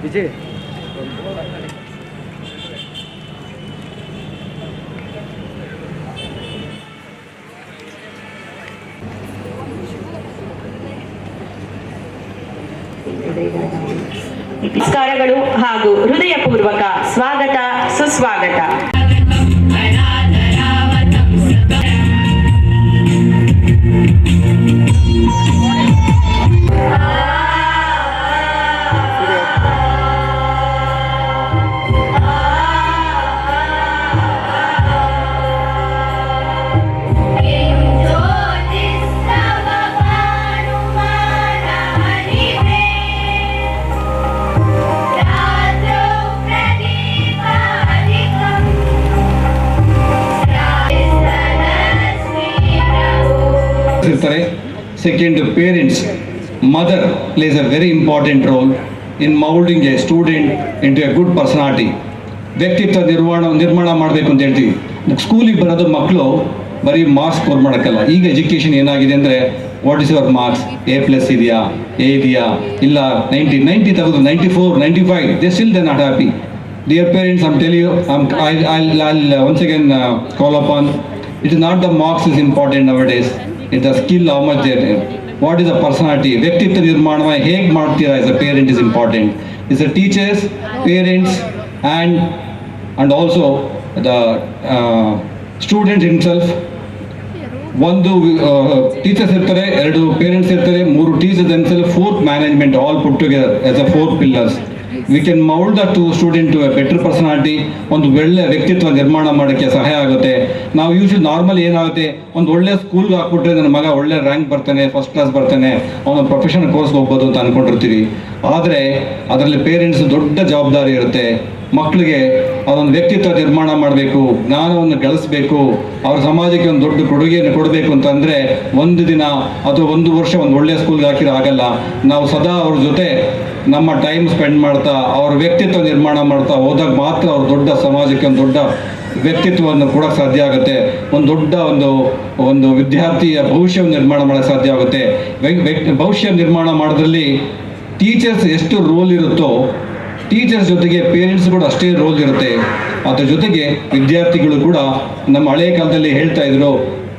ವಿಜಯ್ ನಮಸ್ಕಾರಗಳು ಹಾಗೂ ಹೃದಯಪೂರ್ವಕ ಸ್ವಾಗತ ಸುಸ್ವಾಗತ. Second, parents, mother plays a very important role in molding a student into a good personality. ವ್ಯಕ್ತಿತ್ವ ನಿರ್ಮಾಣ ಮಾಡಬೇಕು ಅಂತ ಹೇಳ್ತೀವಿ. ಸ್ಕೂಲಿಗೆ ಬರೋದು ಮಕ್ಕಳು ಬರೀ ಮಾರ್ಕ್ಸ್ ಸ್ಕೋರ್ ಮಾಡೋಕ್ಕಲ್ಲ. ಈಗ ಎಜುಕೇಷನ್ ಏನಾಗಿದೆ ಅಂದರೆ what is your marks, A+ ಇದೆಯಾ, A ಇದೆಯಾ, ಇಲ್ಲ 90 ತಗೋದು 94 95, they still they not happy. Dear parents, I am tell you, I'll once again call upon, it is not the marks is important nowadays. It's the skill, how much they have. What is the personality? ವ್ಯಕ್ತಿತ್ವ ನಿರ್ಮಾಣ ಹೇಗೆ ಮಾಡ್ತೀರಾ as a parent is important. It's the teachers, parents and also the student himself. ಒಂದು teachers ಇರ್ತಾರೆ, 2 parents ಇರ್ತಾರೆ, 3 teachers themselves, 4th management, all put together as a 4 pillars. We can mold the 2 student to a better personality. ಒಂದು ಒಳ್ಳೆ ವ್ಯಕ್ತಿತ್ವ ನಿರ್ಮಾಣ ಮಾಡೋಕ್ಕೆ ಸಹಾಯ ಆಗುತ್ತೆ. ನಾವು ಯೂಶಲಿ ನಾರ್ಮಲ್ ಏನಾಗುತ್ತೆ, ಒಂದು ಒಳ್ಳೆ ಸ್ಕೂಲ್ಗೆ ಹಾಕ್ಬಿಟ್ರೆ ನನ್ನ ಮಗ ಒಳ್ಳೆ ರ್ಯಾಂಕ್ ಬರ್ತಾನೆ, ಫಸ್ಟ್ ಕ್ಲಾಸ್ ಬರ್ತಾನೆ, ಅವನು ಪ್ರೊಫೆಷನಲ್ ಕೋರ್ಸ್ಗೆ ಹೋಗ್ಬೋದು ಅಂತ ಅಂದ್ಕೊಂಡಿರ್ತೀವಿ. ಆದರೆ ಅದರಲ್ಲಿ ಪೇರೆಂಟ್ಸ್ ದೊಡ್ಡ ಜವಾಬ್ದಾರಿ ಇರುತ್ತೆ. ಮಕ್ಕಳಿಗೆ ಅದೊಂದು ವ್ಯಕ್ತಿತ್ವ ನಿರ್ಮಾಣ ಮಾಡಬೇಕು, ಜ್ಞಾನವನ್ನು ಗಳಿಸ್ಬೇಕು, ಅವ್ರ ಸಮಾಜಕ್ಕೆ ಒಂದು ದೊಡ್ಡ ಕೊಡುಗೆಯನ್ನು ಕೊಡಬೇಕು ಅಂತಂದರೆ ಒಂದು ದಿನ ಅಥವಾ ಒಂದು ವರ್ಷ ಒಂದು ಒಳ್ಳೆಯ ಸ್ಕೂಲ್ಗೆ ಹಾಕಿರೋ ಆಗಲ್ಲ. ನಾವು ಸದಾ ಅವ್ರ ಜೊತೆ ನಮ್ಮ ಟೈಮ್ ಸ್ಪೆಂಡ್ ಮಾಡ್ತಾ ಅವ್ರ ವ್ಯಕ್ತಿತ್ವ ನಿರ್ಮಾಣ ಮಾಡ್ತಾ ಹೋದಾಗ ಮಾತ್ರ ಅವ್ರ ದೊಡ್ಡ ಸಮಾಜಕ್ಕೆ ಒಂದು ದೊಡ್ಡ ವ್ಯಕ್ತಿತ್ವವನ್ನು ಕೊಡೋಕ್ಕೆ ಸಾಧ್ಯ ಆಗುತ್ತೆ. ಒಂದು ದೊಡ್ಡ ಒಂದು ವಿದ್ಯಾರ್ಥಿಯ ಭವಿಷ್ಯವನ್ನು ನಿರ್ಮಾಣ ಮಾಡೋಕ್ಕೆ ಸಾಧ್ಯ ಆಗುತ್ತೆ. ಭವಿಷ್ಯ ನಿರ್ಮಾಣ ಮಾಡೋದ್ರಲ್ಲಿ ಟೀಚರ್ಸ್ ಎಷ್ಟು ರೋಲ್ ಇರುತ್ತೋ, ಟೀಚರ್ಸ್ ಜೊತೆಗೆ ಪೇರೆಂಟ್ಸ್ ಕೂಡ ಅಷ್ಟೇ ರೋಲ್ ಇರುತ್ತೆ. ಅದ್ರ ಜೊತೆಗೆ ವಿದ್ಯಾರ್ಥಿಗಳು ಕೂಡ ನಮ್ಮ ಹಳೆಯ ಕಾಲದಲ್ಲಿ ಹೇಳ್ತಾ ಇದ್ರು,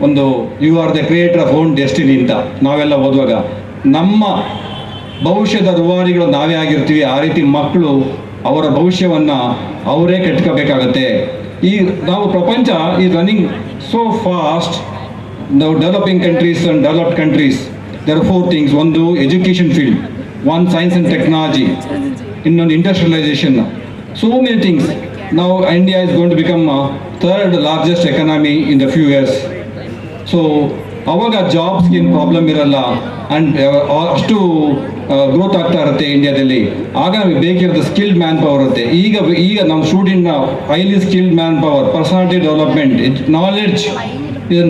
ಒಂದು you are the creator of own destiny ಅಂತ. ನಾವೆಲ್ಲ ಓದುವಾಗ ನಮ್ಮ ಭವಿಷ್ಯದ ರೂವಾರಿಗಳು ನಾವೇ ಆಗಿರ್ತೀವಿ. ಆ ರೀತಿ ಮಕ್ಕಳು ಅವರ ಭವಿಷ್ಯವನ್ನು ಅವರೇ ಕಟ್ಕೋಬೇಕಾಗತ್ತೆ. ಈ ನಾವು ಪ್ರಪಂಚ ಈ ರನ್ನಿಂಗ್ ಸೋ ಫಾಸ್ಟ್. ನಾವು developing countries and developed countries, there are 4 things. ಒಂದು education field, one science and technology, ಇನ್ನೊಂದು industrialisation, so many things. Now India is going to become 3rd largest economy in the few years. So ಅವಾಗ ಜಾಬ್ಸ್ಗೆ ಏನು problem ಇರಲ್ಲ and ಅಷ್ಟು growth ಆಗ್ತಾ ಇರುತ್ತೆ ಇಂಡಿಯಾದಲ್ಲಿ. ಆಗ ನಮಗೆ ಬೇಕಿರೋದು ಸ್ಕಿಲ್ಡ್ ಮ್ಯಾನ್ ಪವರ್ ಇರುತ್ತೆ. ಈಗ ನಮ್ಮ ಸ್ಟೂಡೆಂಟ್ನ highly skilled man power, personality development,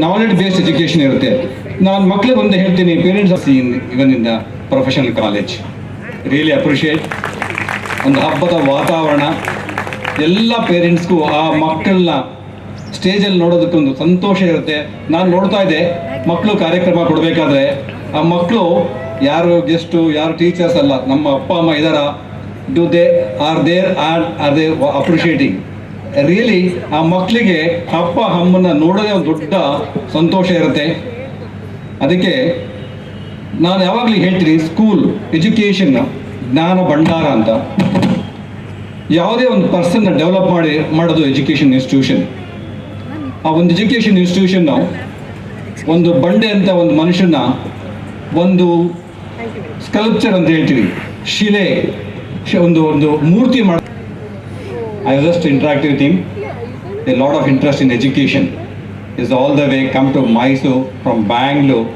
knowledge based education ಇರುತ್ತೆ. ನಾನು ಮಕ್ಳಿಗೆ ಒಂದು ಹೇಳ್ತೀನಿ, parents even in the professional college really appreciate. ಒಂದು ಹಬ್ಬದ ವಾತಾವರಣ, ಎಲ್ಲ ಪೇರೆಂಟ್ಸ್ಗೂ ಆ ಮಕ್ಕಳನ್ನ ಸ್ಟೇಜಲ್ಲಿ ನೋಡೋದಕ್ಕೊಂದು ಸಂತೋಷ ಇರುತ್ತೆ. ನಾನು ನೋಡ್ತಾ ಇದ್ದೆ, ಮಕ್ಕಳು ಕಾರ್ಯಕ್ರಮ ಕೊಡಬೇಕಾದ್ರೆ ಆ ಮಕ್ಕಳು ಯಾರು ಗೆಸ್ಟು, ಯಾರು ಟೀಚರ್ಸ್ ಅಲ್ಲ, ನಮ್ಮ ಅಪ್ಪ ಅಮ್ಮ ಇದ್ದಾರಾ, ಆರ್ ದೇ ಅಪ್ರಿಷಿಯೇಟಿಂಗ್ ರಿಯಲಿ. ಆ ಮಕ್ಕಳಿಗೆ ಅಪ್ಪ ಅಮ್ಮನ ನೋಡೋದೇ ಒಂದು ದೊಡ್ಡ ಸಂತೋಷ ಇರುತ್ತೆ. ಅದಕ್ಕೆ ನಾನು ಯಾವಾಗಲೂ ಹೇಳ್ತೀನಿ, ಸ್ಕೂಲ್ ಎಜುಕೇಷನ್ ಜ್ಞಾನ ಭಂಡಾರ ಅಂತ. ಯಾವುದೇ ಒಂದು ಪರ್ಸನ್ನ ಡೆವಲಪ್ ಮಾಡೋದು ಎಜುಕೇಷನ್ ಇನ್ಸ್ಟಿಟ್ಯೂಷನ್. ಆ ಒಂದು ಎಜುಕೇಷನ್ ಇನ್ಸ್ಟಿಟ್ಯೂಷನ್ನು ಒಂದು ಬಂಡೆ ಅಂತ ಒಂದು ಮನುಷ್ಯನ ಒಂದು ಸ್ಕಲ್ಪ್ಚರ್ ಅಂತ ಹೇಳ್ತೀವಿ, ಶಿಲೆ, ಒಂದು ಮೂರ್ತಿ ಮಾಡಿ. I just interact with him. A lot of interest in education is all the way come to Mysore from Bangalore,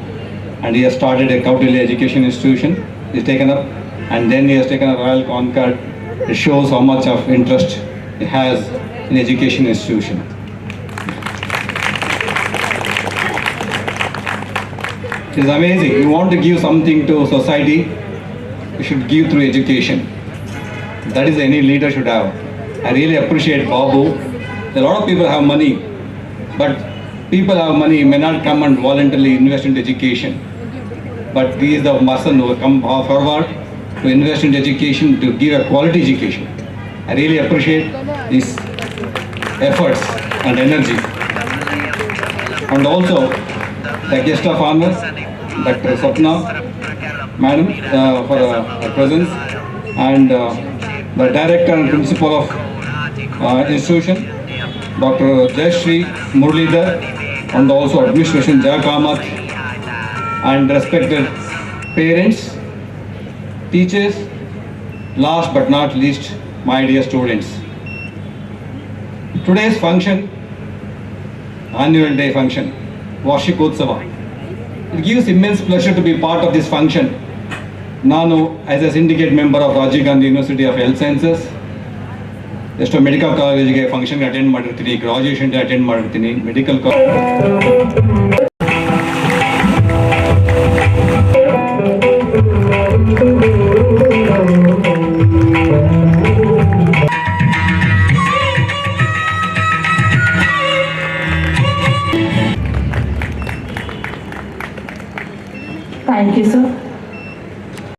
and he has started a Kautilya Education Institution. He's taken up, and then he has taken a Royal Concord. It shows how much of interest he has in education institution. It is amazing. You want to give something to society, you should give through education. That is any leader should have. I really appreciate Babu. A lot of people have money, but people have money may not come and voluntarily invest in education. But he is the person who will come forward to invest in education, to give a quality education. I really appreciate his efforts and energy. And also the guest of honor, Dr. Sapna, Madam, for her presence, and the director and principal of institution, Dr. Jayashree Muralidhar, and also administration Jaya Kamath, and respected parents, teachers, last but not least, my dear students. Today's function, annual day function, Varshikotsava. It gives immense pleasure to be part of this function. ನಾನು as a syndicate member of Rajiv Gandhi University of Health Sciences ಎಷ್ಟೋ medical ಕಾಲೇಜಿಗೆ ಫಂಕ್ಷನ್ಗೆ attend ಮಾಡಿರ್ತೀನಿ, ಗ್ರಾಜುಯೇಷನ್ಗೆ attend ಮಾಡಿರ್ತೀನಿ, medical college